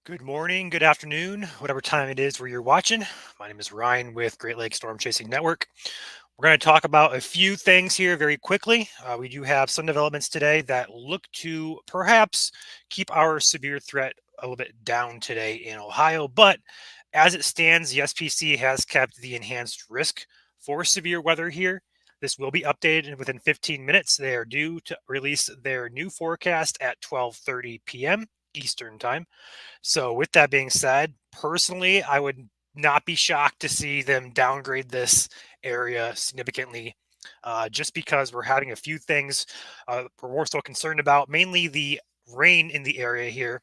Good morning, good afternoon, whatever time it is where you're watching. My name is Ryan with Great Lakes Storm Chasing Network. We're going to talk about a few things here very quickly. We do have some developments today that look to perhaps keep our severe threat a little bit down today in Ohio. But as it stands, the SPC has kept the enhanced risk for severe weather here. This will be updated within 15 minutes. They are due to release their new forecast at 12:30 p.m. Eastern Time. So, with that being said, personally, I would not be shocked to see them downgrade this area significantly, just because we're having a few things we're more so concerned about, mainly the rain in the area here.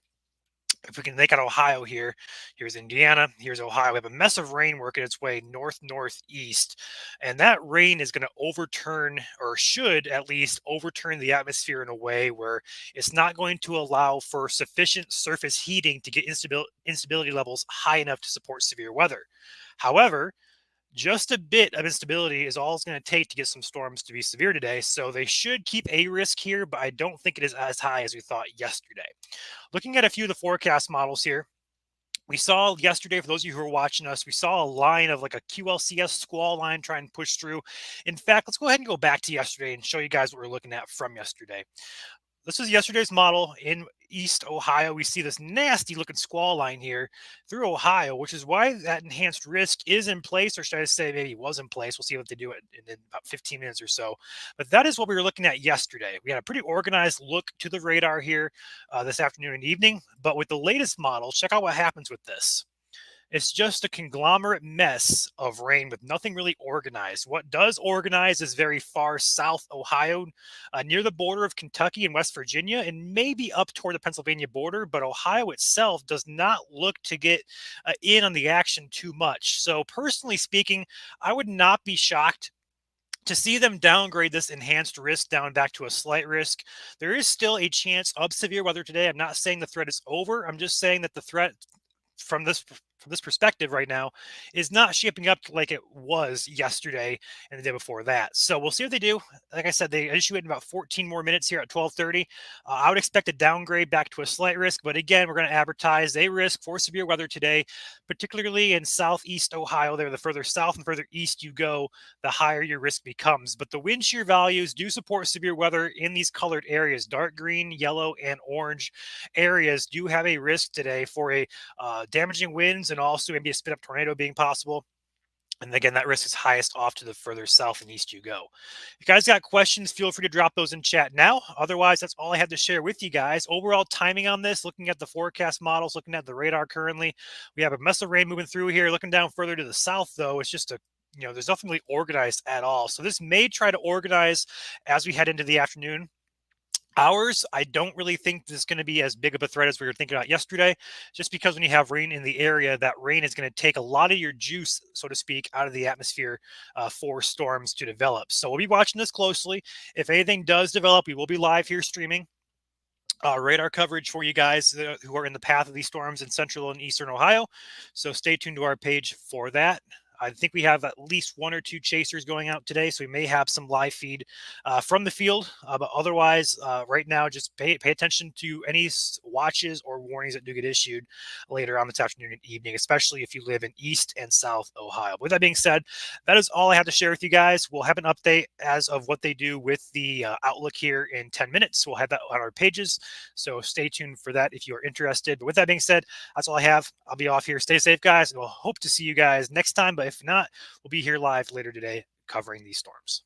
If we can make out Ohio here, here's Indiana, here's Ohio. We have a mess of rain working its way north northeast, and that rain is going to overturn, or should at least overturn, the atmosphere in a way where it's not going to allow for sufficient surface heating to get instability levels high enough to support severe weather. However, just a bit of instability is all it's going to take to get some storms to be severe today. So they should keep a risk here, but I don't think it is as high as we thought yesterday. Looking at a few of the forecast models here, we saw yesterday, for those of you who are watching us, we saw a line of like a QLCS squall line try and push through. In fact, let's go ahead and go back to yesterday and show you guys what we're looking at from yesterday. This is yesterday's model in East Ohio. We see this nasty looking squall line here through Ohio, which is why that enhanced risk is in place, or should I say maybe was in place. We'll see what they do in about 15 minutes or so. But that is what we were looking at yesterday. We had a pretty organized look to the radar here this afternoon and evening. But with the latest model, check out what happens with this. It's just a conglomerate mess of rain with nothing really organized. What does organize is very far south Ohio, near the border of Kentucky and West Virginia, and maybe up toward the Pennsylvania border. But Ohio itself does not look to get in on the action too much. So, personally speaking, I would not be shocked to see them downgrade this enhanced risk down back to a slight risk. There is still a chance of severe weather today. I'm not saying the threat is over. I'm just saying that the threat from this perspective right now is not shaping up like it was yesterday and the day before that. So we'll see what they do. Like I said, they issue it in about 14 more minutes here at 12:30. I would expect a downgrade back to a slight risk, but again, we're going to advertise a risk for severe weather today, particularly in southeast Ohio. There, the further south and further east you go, the higher your risk becomes. But the wind shear values do support severe weather in these colored areas. Dark green, yellow, and orange areas do have a risk today for a damaging winds and also maybe a spin up tornado being possible. And again, that risk is highest off to the further south and east you go. If you guys got questions, feel free to drop those in chat now. Otherwise, that's all I had to share with you guys. Overall timing on this, looking at the forecast models, looking at the radar currently, we have a mess of rain moving through here. Looking down further to the south, though, it's just there's nothing really organized at all. So this may try to organize as we head into the afternoon. Ours, I don't really think this is going to be as big of a threat as we were thinking about yesterday, just because when you have rain in the area, that rain is going to take a lot of your juice, so to speak, out of the atmosphere for storms to develop. So we'll be watching this closely. If anything does develop, we will be live here streaming radar coverage for you guys who are in the path of these storms in central and eastern Ohio. So stay tuned to our page for that. I think we have at least one or two chasers going out today, so we may have some live feed from the field. But otherwise, right now, just pay attention to any watches or warnings that do get issued later on this afternoon and evening, especially if you live in East and South Ohio. With that being said, that is all I have to share with you guys. We'll have an update as of what they do with the outlook here in 10 minutes. We'll have that on our pages, so stay tuned for that if you are interested. But with that being said, that's all I have. I'll be off here. Stay safe, guys, and we'll hope to see you guys next time. But if not, we'll be here live later today covering these storms.